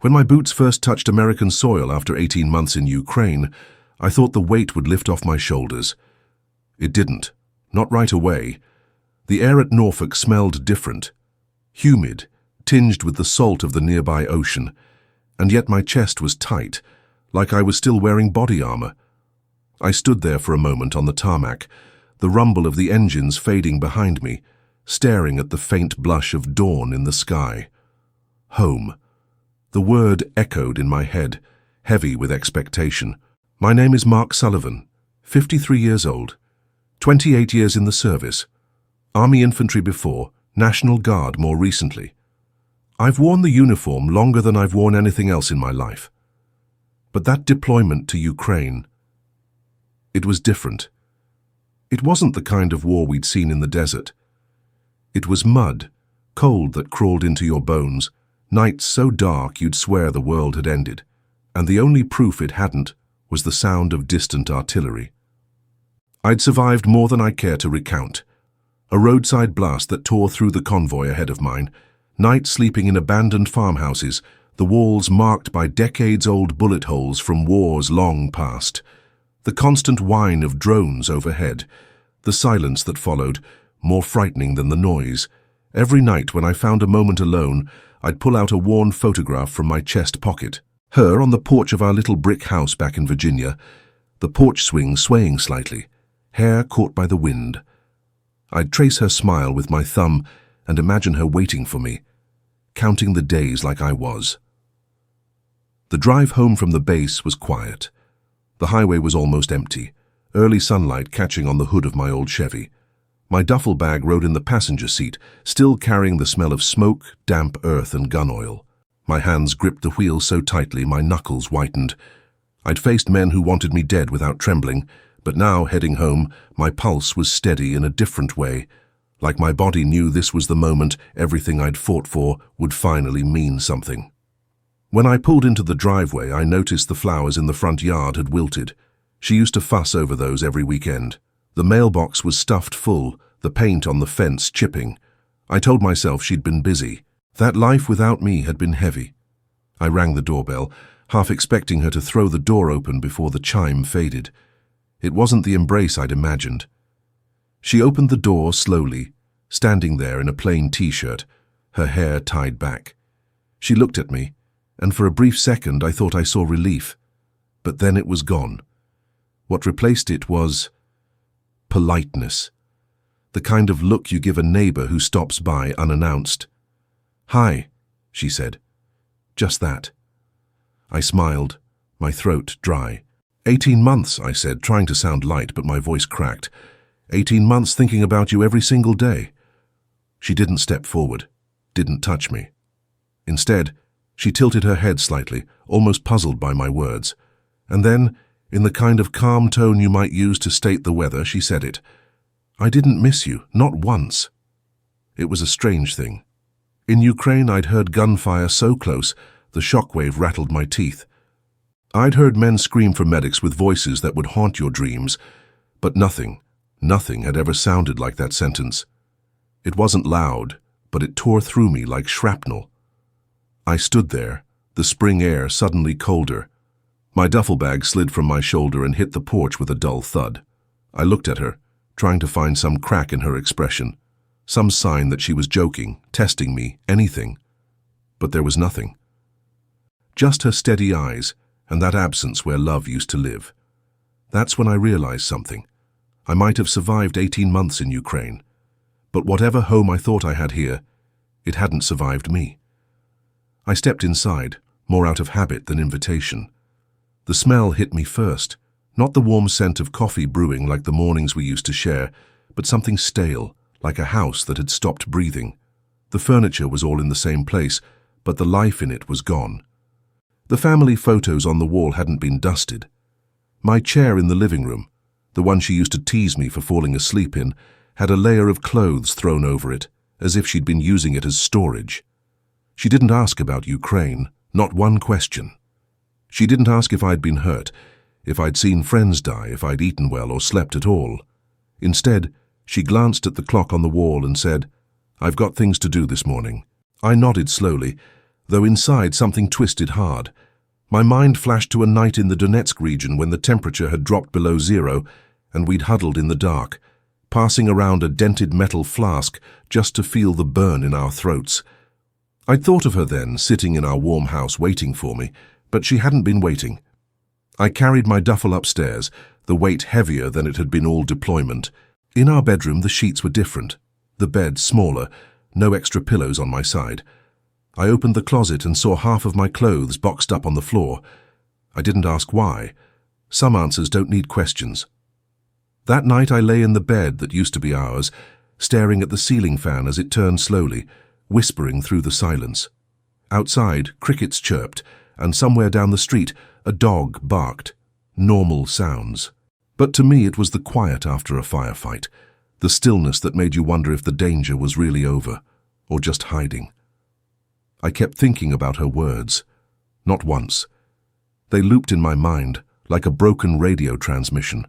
When my boots first touched American soil after 18 months in Ukraine, I thought the weight would lift off my shoulders. It didn't. Not right away. The air at Norfolk smelled different. Humid, tinged with the salt of the nearby ocean, and yet my chest was tight, like I was still wearing body armor. I stood there for a moment on the tarmac, the rumble of the engines fading behind me, staring at the faint blush of dawn in the sky. Home. The word echoed in my head, heavy with expectation. My name is Mark Sullivan, 53 years old, 28 years in the service, Army infantry before, National Guard more recently. I've worn the uniform longer than I've worn anything else in my life. But that deployment to Ukraine, it was different. It wasn't the kind of war we'd seen in the desert. It was mud, cold that crawled into your bones, nights so dark you'd swear the world had ended, and the only proof it hadn't was the sound of distant artillery. I'd survived more than I care to recount. A roadside blast that tore through the convoy ahead of mine, nights sleeping in abandoned farmhouses, the walls marked by decades-old bullet holes from wars long past, the constant whine of drones overhead, the silence that followed, more frightening than the noise. Every night when I found a moment alone, I'd pull out a worn photograph from my chest pocket. Her on the porch of our little brick house back in Virginia, the porch swing swaying slightly, hair caught by the wind. I'd trace her smile with my thumb and imagine her waiting for me, counting the days like I was. The drive home from the base was quiet. The highway was almost empty, early sunlight catching on the hood of my old Chevy. My duffel bag rode in the passenger seat, still carrying the smell of smoke, damp earth, and gun oil. My hands gripped the wheel so tightly my knuckles whitened. I'd faced men who wanted me dead without trembling, but now, heading home, my pulse was steady in a different way, like my body knew this was the moment everything I'd fought for would finally mean something. When I pulled into the driveway, I noticed the flowers in the front yard had wilted. She used to fuss over those every weekend. The mailbox was stuffed full, the paint on the fence chipping. I told myself she'd been busy. That life without me had been heavy. I rang the doorbell, half expecting her to throw the door open before the chime faded. It wasn't the embrace I'd imagined. She opened the door slowly, standing there in a plain t-shirt, her hair tied back. She looked at me, and for a brief second I thought I saw relief. But then it was gone. What replaced it was politeness. The kind of look you give a neighbor who stops by unannounced. "Hi," she said. Just that. I smiled, my throat dry. 18 months, I said, trying to sound light, but my voice cracked. 18 months thinking about you every single day. She didn't step forward, didn't touch me. Instead, she tilted her head slightly, almost puzzled by my words. And then, in the kind of calm tone you might use to state the weather, she said it. "I didn't miss you, not once." It was a strange thing. In Ukraine, I'd heard gunfire so close, the shockwave rattled my teeth. I'd heard men scream for medics with voices that would haunt your dreams, but nothing had ever sounded like that sentence. It wasn't loud, but it tore through me like shrapnel. I stood there, the spring air suddenly colder. My duffel bag slid from my shoulder and hit the porch with a dull thud. I looked at her, trying to find some crack in her expression, some sign that she was joking, testing me, anything. But there was nothing. Just her steady eyes, and that absence where love used to live. That's when I realized something. I might have survived 18 months in Ukraine, but whatever home I thought I had here, it hadn't survived me. I stepped inside, more out of habit than invitation. The smell hit me first, not the warm scent of coffee brewing like the mornings we used to share, but something stale, like a house that had stopped breathing. The furniture was all in the same place, but the life in it was gone. The family photos on the wall hadn't been dusted. My chair in the living room, the one she used to tease me for falling asleep in, had a layer of clothes thrown over it, as if she'd been using it as storage. She didn't ask about Ukraine, not one question. She didn't ask if I'd been hurt, if I'd seen friends die, if I'd eaten well or slept at all. Instead, she glanced at the clock on the wall and said, "I've got things to do this morning." I nodded slowly, though inside something twisted hard. My mind flashed to a night in the Donetsk region when the temperature had dropped below zero and we'd huddled in the dark, passing around a dented metal flask just to feel the burn in our throats. I'd thought of her then, sitting in our warm house waiting for me, but she hadn't been waiting. I carried my duffel upstairs, the weight heavier than it had been all deployment. In our bedroom, the sheets were different, the bed smaller, no extra pillows on my side. I opened the closet and saw half of my clothes boxed up on the floor. I didn't ask why. Some answers don't need questions. That night I lay in the bed that used to be ours, staring at the ceiling fan as it turned slowly, whispering through the silence. Outside, crickets chirped, and somewhere down the street, a dog barked. Normal sounds. But to me it was the quiet after a firefight, the stillness that made you wonder if the danger was really over, or just hiding. I kept thinking about her words. Not once. They looped in my mind, like a broken radio transmission.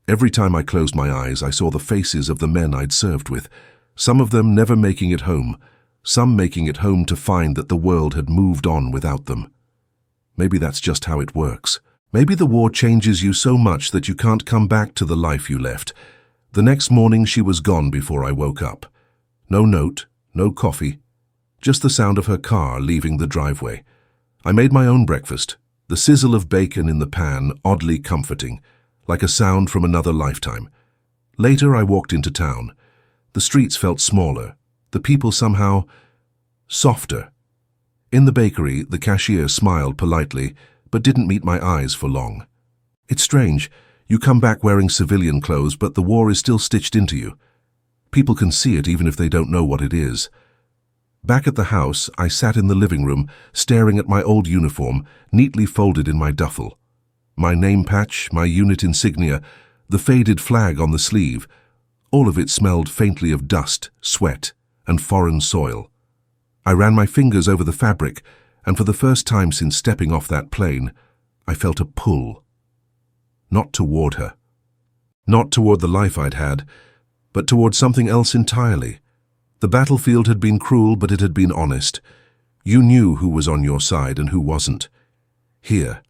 Every time I closed my eyes, I saw the faces of the men I'd served with, some of them never making it home, some making it home to find that the world had moved on without them. Maybe that's just how it works. Maybe the war changes you so much that you can't come back to the life you left. The next morning she was gone before I woke up. No note, no coffee, just the sound of her car leaving the driveway. I made my own breakfast, the sizzle of bacon in the pan oddly comforting, like a sound from another lifetime. Later I walked into town. The streets felt smaller, the people somehow softer. In the bakery, the cashier smiled politely, but didn't meet my eyes for long. It's strange. You come back wearing civilian clothes, but the war is still stitched into you. People can see it even if they don't know what it is. Back at the house, I sat in the living room, staring at my old uniform, neatly folded in my duffel. My name patch, my unit insignia, the faded flag on the sleeve, all of it smelled faintly of dust, sweat, and foreign soil. I ran my fingers over the fabric, and for the first time since stepping off that plane, I felt a pull. Not toward her. Not toward the life I'd had, but toward something else entirely. The battlefield had been cruel, but it had been honest. You knew who was on your side and who wasn't. Here,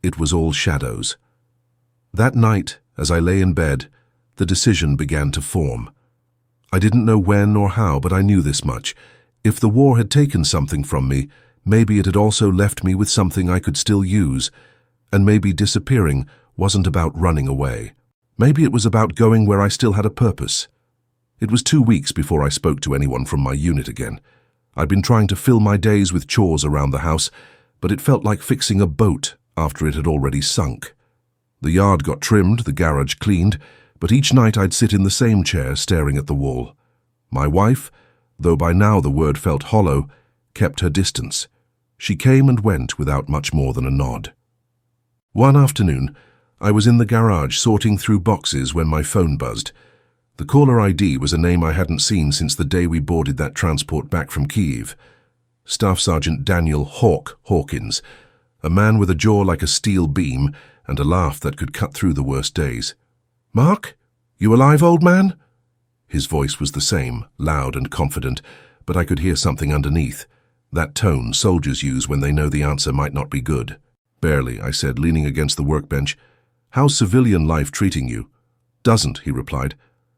it was all shadows. That night, as I lay in bed, the decision began to form. I didn't know when or how, but I knew this much. If the war had taken something from me, maybe it had also left me with something I could still use, and maybe disappearing wasn't about running away. Maybe it was about going where I still had a purpose. It was 2 weeks before I spoke to anyone from my unit again. I'd been trying to fill my days with chores around the house, but it felt like fixing a boat after it had already sunk. The yard got trimmed, the garage cleaned, but each night I'd sit in the same chair staring at the wall. My wife, though by now the word felt hollow, kept her distance. She came and went without much more than a nod. One afternoon, I was in the garage sorting through boxes when my phone buzzed. The caller ID was a name I hadn't seen since the day we boarded that transport back from Kyiv. Staff Sergeant Daniel Hawk Hawkins, a man with a jaw like a steel beam and a laugh that could cut through the worst days. "Mark? You alive, old man?" His voice was the same, loud and confident, but I could hear something underneath. That tone soldiers use when they know the answer might not be good. "Barely," I said, leaning against the workbench. "How's civilian life treating you?" "Doesn't," he replied.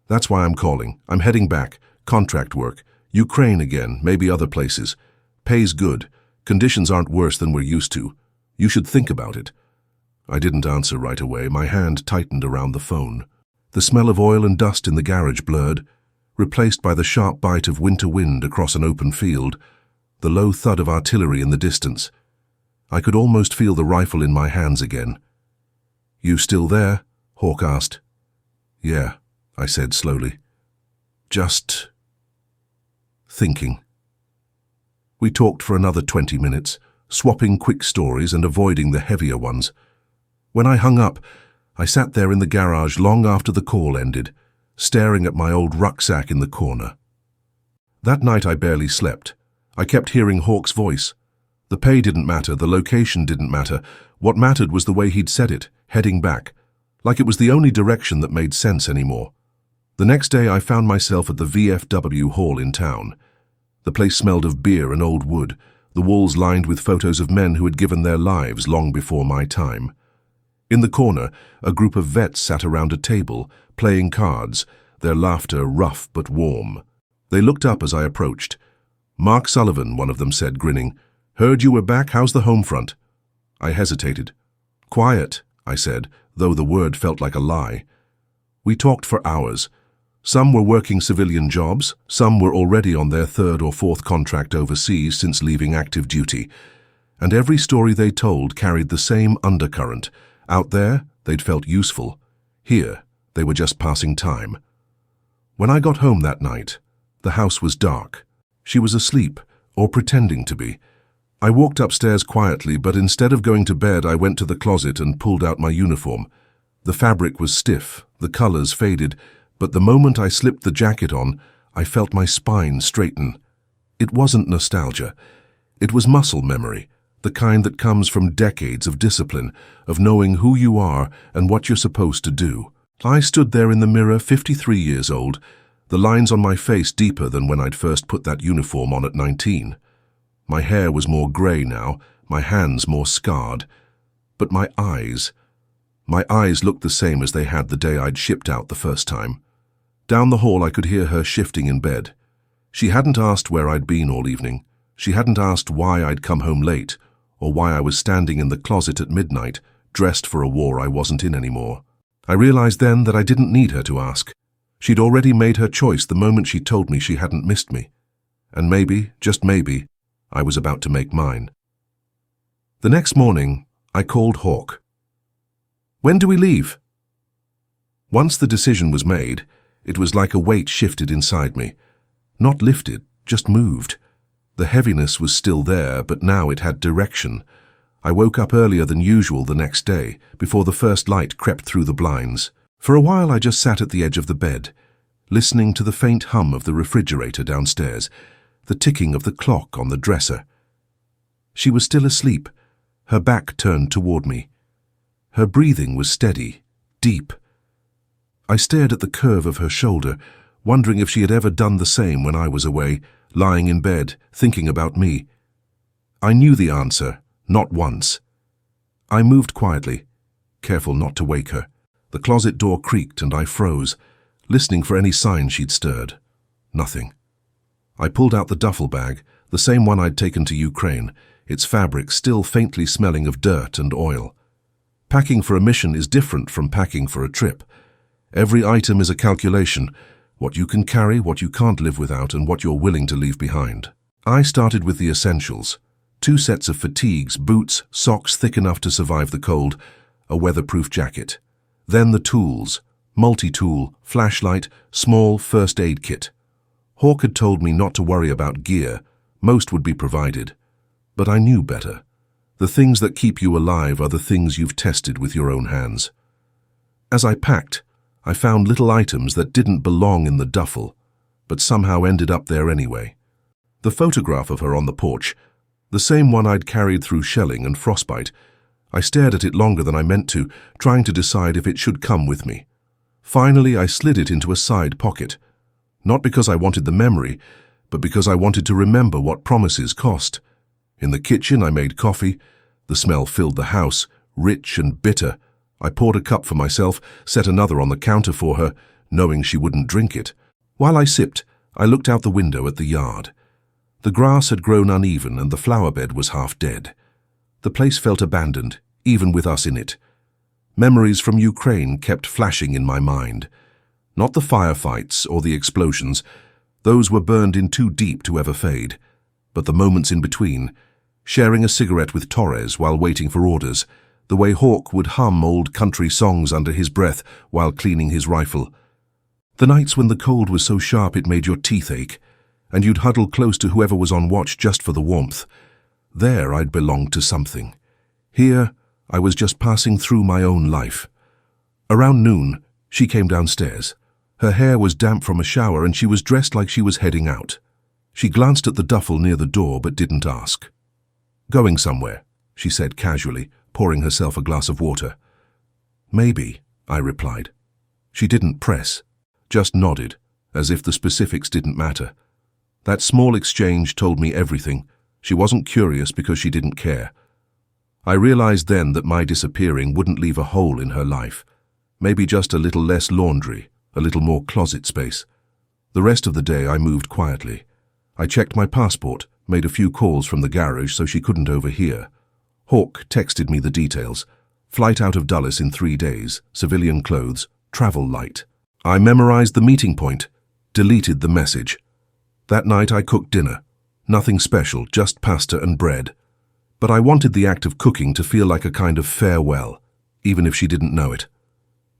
"That's why I'm calling. I'm heading back. Contract work. Ukraine again, maybe other places. Pay's good. Conditions aren't worse than we're used to. You should think about it." I didn't answer right away. My hand tightened around the phone. The smell of oil and dust in the garage blurred, replaced by the sharp bite of winter wind across an open field, the low thud of artillery in the distance. I could almost feel the rifle in my hands again. "You still there?" Hawk asked. "Yeah," I said slowly. "Just thinking." We talked for another 20 minutes, swapping quick stories and avoiding the heavier ones. When I hung up, I sat there in the garage long after the call ended, staring at my old rucksack in the corner. That night I barely slept. I kept hearing Hawk's voice. The pay didn't matter, the location didn't matter. What mattered was the way he'd said it, heading back, like it was the only direction that made sense anymore. The next day I found myself at the VFW hall in town. The place smelled of beer and old wood. the walls lined with photos of men who had given their lives long before my time. In the corner, a group of vets sat around a table, playing cards, their laughter rough but warm. They looked up as I approached. "Mark Sullivan," one of them said, grinning. "Heard you were back. How's the home front?" I hesitated. "Quiet," I said, though the word felt like a lie. We talked for hours. Some were working civilian jobs, some were already on their third or fourth contract overseas since leaving active duty. And every story they told carried the same undercurrent. Out there, they'd felt useful. Here, they were just passing time. When I got home that night, the house was dark. She was asleep, or pretending to be. I walked upstairs quietly, but instead of going to bed, I went to the closet and pulled out my uniform. The fabric was stiff, the colors faded, but the moment I slipped the jacket on, I felt my spine straighten. It wasn't nostalgia. It was muscle memory, the kind that comes from decades of discipline, of knowing who you are and what you're supposed to do. I stood there in the mirror, 53 years old, the lines on my face deeper than when I'd first put that uniform on at 19. My hair was more grey now, my hands more scarred. But my eyes looked the same as they had the day I'd shipped out the first time. Down the hall I could hear her shifting in bed. She hadn't asked where I'd been all evening. She hadn't asked why I'd come home late, or why I was standing in the closet at midnight, dressed for a war I wasn't in anymore. I realized then that I didn't need her to ask. She'd already made her choice the moment she told me she hadn't missed me. And maybe, just maybe, I was about to make mine. The next morning, I called Hawk. "When do we leave?" Once the decision was made, it was like a weight shifted inside me. Not lifted, just moved. The heaviness was still there, but now it had direction. I woke up earlier than usual the next day, before the first light crept through the blinds. For a while I just sat at the edge of the bed, listening to the faint hum of the refrigerator downstairs, the ticking of the clock on the dresser. She was still asleep, her back turned toward me. Her breathing was steady, deep. I stared at the curve of her shoulder, wondering if she had ever done the same when I was away, lying in bed, thinking about me. I knew the answer, not once. I moved quietly, careful not to wake her. The closet door creaked and I froze, listening for any sign she'd stirred. Nothing. I pulled out the duffel bag, the same one I'd taken to Ukraine, its fabric still faintly smelling of dirt and oil. Packing for a mission is different from packing for a trip. Every item is a calculation, what you can carry, what you can't live without, and what you're willing to leave behind. I started with the essentials. 2 sets of fatigues, boots, socks thick enough to survive the cold, a weatherproof jacket. Then the tools, multi-tool, flashlight, small first aid kit. Hawk had told me not to worry about gear, most would be provided. But I knew better. The things that keep you alive are the things you've tested with your own hands. As I packed, I found little items that didn't belong in the duffel, but somehow ended up there anyway. The photograph of her on the porch, the same one I'd carried through shelling and frostbite. I stared at it longer than I meant to, trying to decide if it should come with me. Finally, I slid it into a side pocket. Not because I wanted the memory, but because I wanted to remember what promises cost. In the kitchen, I made coffee. The smell filled the house, rich and bitter. I poured a cup for myself, set another on the counter for her, knowing she wouldn't drink it. While I sipped, I looked out the window at the yard. The grass had grown uneven and the flower bed was half dead. The place felt abandoned, even with us in it. Memories from Ukraine kept flashing in my mind. Not the firefights or the explosions. Those were burned in too deep to ever fade. But the moments in between, sharing a cigarette with Torres while waiting for orders, the way Hawk would hum old country songs under his breath while cleaning his rifle. The nights when the cold was so sharp it made your teeth ache, and you'd huddle close to whoever was on watch just for the warmth. There I'd belonged to something. Here, I was just passing through my own life. Around noon, she came downstairs. Her hair was damp from a shower and she was dressed like she was heading out. She glanced at the duffel near the door but didn't ask. "Going somewhere," she said casually, pouring herself a glass of water. "Maybe," I replied. She didn't press, just nodded, as if the specifics didn't matter. That small exchange told me everything. She wasn't curious because she didn't care. I realized then that my disappearing wouldn't leave a hole in her life. Maybe just a little less laundry, a little more closet space. The rest of the day I moved quietly. I checked my passport, made a few calls from the garage so she couldn't overhear. Hawk texted me the details. Flight out of Dulles in 3 days, civilian clothes, travel light. I memorized the meeting point, deleted the message. That night I cooked dinner. Nothing special, just pasta and bread. But I wanted the act of cooking to feel like a kind of farewell, even if she didn't know it.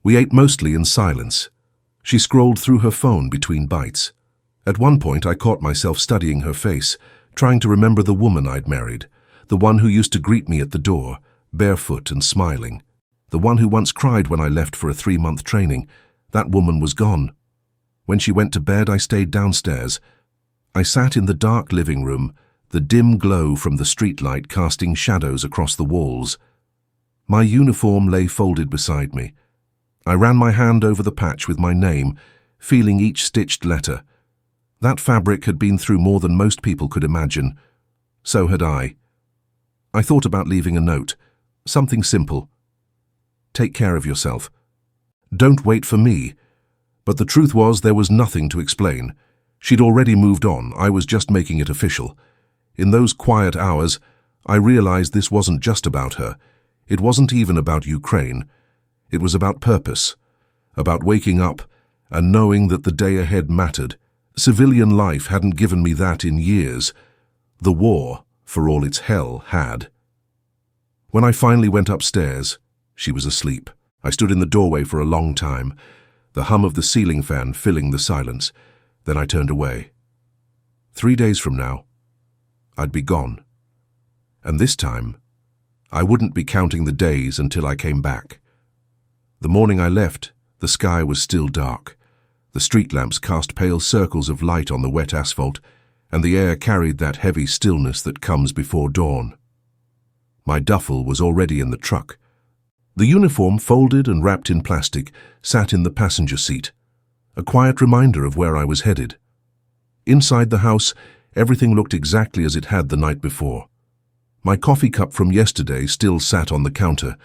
We ate mostly in silence. She scrolled through her phone between bites. At one point I caught myself studying her face, trying to remember the woman I'd married, the one who used to greet me at the door, barefoot and smiling, the one who once cried when I left for a 3-month training. That woman was gone. When she went to bed, I stayed downstairs. I sat in the dark living room, the dim glow from the streetlight casting shadows across the walls. My uniform lay folded beside me. I ran my hand over the patch with my name, feeling each stitched letter. That fabric had been through more than most people could imagine. So had I. I thought about leaving a note, something simple. Take care of yourself. Don't wait for me. But the truth was there was nothing to explain. She'd already moved on, I was just making it official. In those quiet hours, I realized this wasn't just about her. It wasn't even about Ukraine. It was about purpose, about waking up and knowing that the day ahead mattered. Civilian life hadn't given me that in years. The war, for all its hell, had. When I finally went upstairs, she was asleep. I stood in the doorway for a long time, the hum of the ceiling fan filling the silence. Then I turned away. 3 days from now, I'd be gone. And this time, I wouldn't be counting the days until I came back. The morning I left, the sky was still dark. The street lamps cast pale circles of light on the wet asphalt, and the air carried that heavy stillness that comes before dawn. My duffel was already in the truck. The uniform, folded and wrapped in plastic, sat in the passenger seat, a quiet reminder of where I was headed. Inside the house, everything looked exactly as it had the night before. My coffee cup from yesterday still sat on the counter.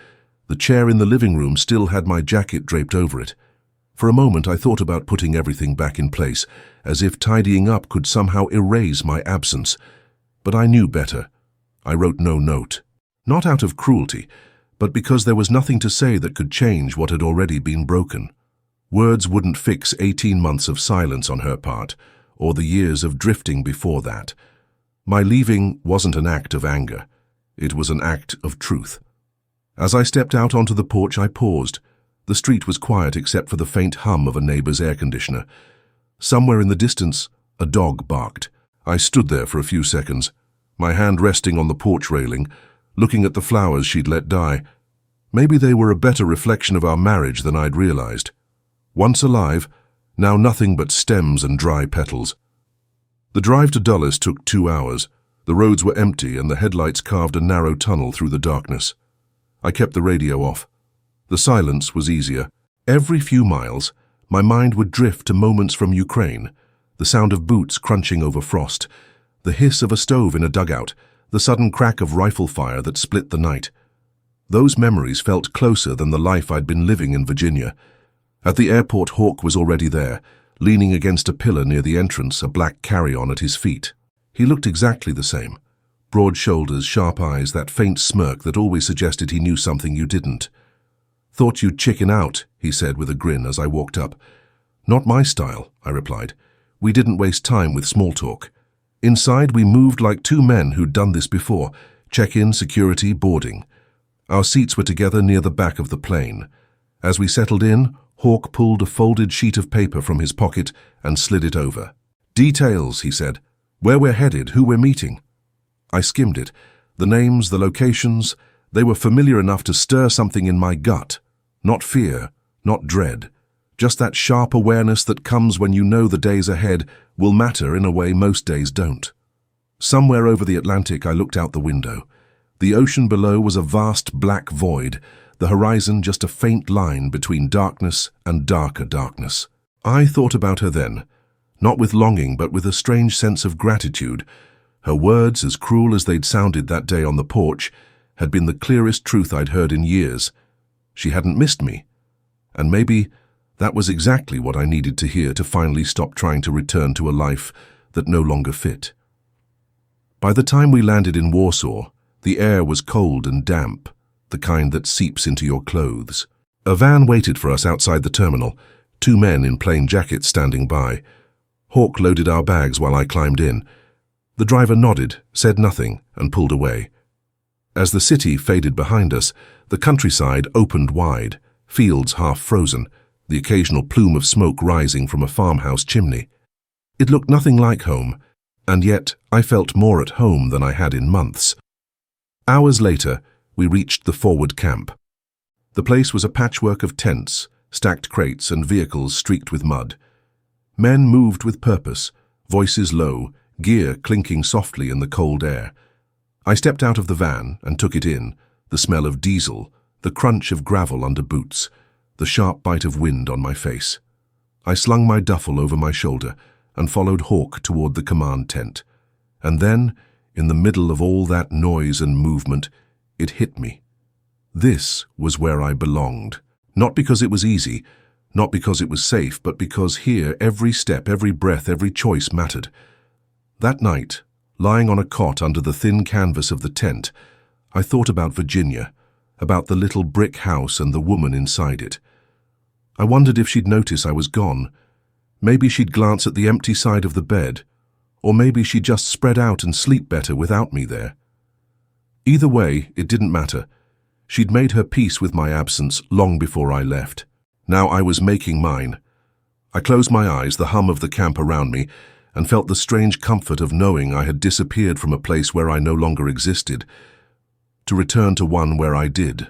The chair in the living room still had my jacket draped over it. For a moment I thought about putting everything back in place, as if tidying up could somehow erase my absence. But I knew better. I wrote no note. Not out of cruelty, but because there was nothing to say that could change what had already been broken. Words wouldn't fix 18 months of silence on her part, or the years of drifting before that. My leaving wasn't an act of anger. It was an act of truth. As I stepped out onto the porch, I paused. The street was quiet except for the faint hum of a neighbor's air conditioner. Somewhere in the distance, a dog barked. I stood there for a few seconds, my hand resting on the porch railing, looking at the flowers she'd let die. Maybe they were a better reflection of our marriage than I'd realized. Once alive, now nothing but stems and dry petals. The drive to Dulles took 2 hours. The roads were empty and the headlights carved a narrow tunnel through the darkness. I kept the radio off. The silence was easier. Every few miles, my mind would drift to moments from Ukraine, the sound of boots crunching over frost, the hiss of a stove in a dugout, the sudden crack of rifle fire that split the night. Those memories felt closer than the life I'd been living in Virginia. At the airport, Hawk was already there, leaning against a pillar near the entrance, a black carry-on at his feet. He looked exactly the same. Broad shoulders, sharp eyes, that faint smirk that always suggested he knew something you didn't. "Thought you'd chicken out," he said with a grin as I walked up. "Not my style," I replied. We didn't waste time with small talk. Inside, we moved like 2 men who'd done this before. Check-in, security, boarding. Our seats were together near the back of the plane. As we settled in, Hawk pulled a folded sheet of paper from his pocket and slid it over. "Details," he said. "Where we're headed, who we're meeting." I skimmed it. The names, the locations, they were familiar enough to stir something in my gut. Not fear, not dread. Just that sharp awareness that comes when you know the days ahead will matter in a way most days don't. Somewhere over the Atlantic, I looked out the window. The ocean below was a vast black void, the horizon just a faint line between darkness and darker darkness. I thought about her then, not with longing but with a strange sense of gratitude, Her words, as cruel as they'd sounded that day on the porch, had been the clearest truth I'd heard in years. She hadn't missed me. And maybe that was exactly what I needed to hear to finally stop trying to return to a life that no longer fit. By the time we landed in Warsaw, the air was cold and damp, the kind that seeps into your clothes. A van waited for us outside the terminal, 2 men in plain jackets standing by. Hawk loaded our bags while I climbed in. The driver nodded, said nothing, and pulled away. As the city faded behind us, the countryside opened wide, fields half frozen, the occasional plume of smoke rising from a farmhouse chimney. It looked nothing like home, and yet I felt more at home than I had in months. Hours later, we reached the forward camp. The place was a patchwork of tents, stacked crates, and vehicles streaked with mud. Men moved with purpose, voices low, gear clinking softly in the cold air. I stepped out of the van and took it in, the smell of diesel, the crunch of gravel under boots, the sharp bite of wind on my face. I slung my duffel over my shoulder and followed Hawk toward the command tent. And then, in the middle of all that noise and movement, it hit me. This was where I belonged. Not because it was easy, not because it was safe, but because here every step, every breath, every choice mattered. That night, lying on a cot under the thin canvas of the tent, I thought about Virginia, about the little brick house and the woman inside it. I wondered if she'd notice I was gone. Maybe she'd glance at the empty side of the bed, or maybe she'd just spread out and sleep better without me there. Either way, it didn't matter. She'd made her peace with my absence long before I left. Now I was making mine. I closed my eyes, the hum of the camp around me, and felt the strange comfort of knowing I had disappeared from a place where I no longer existed, to return to one where I did.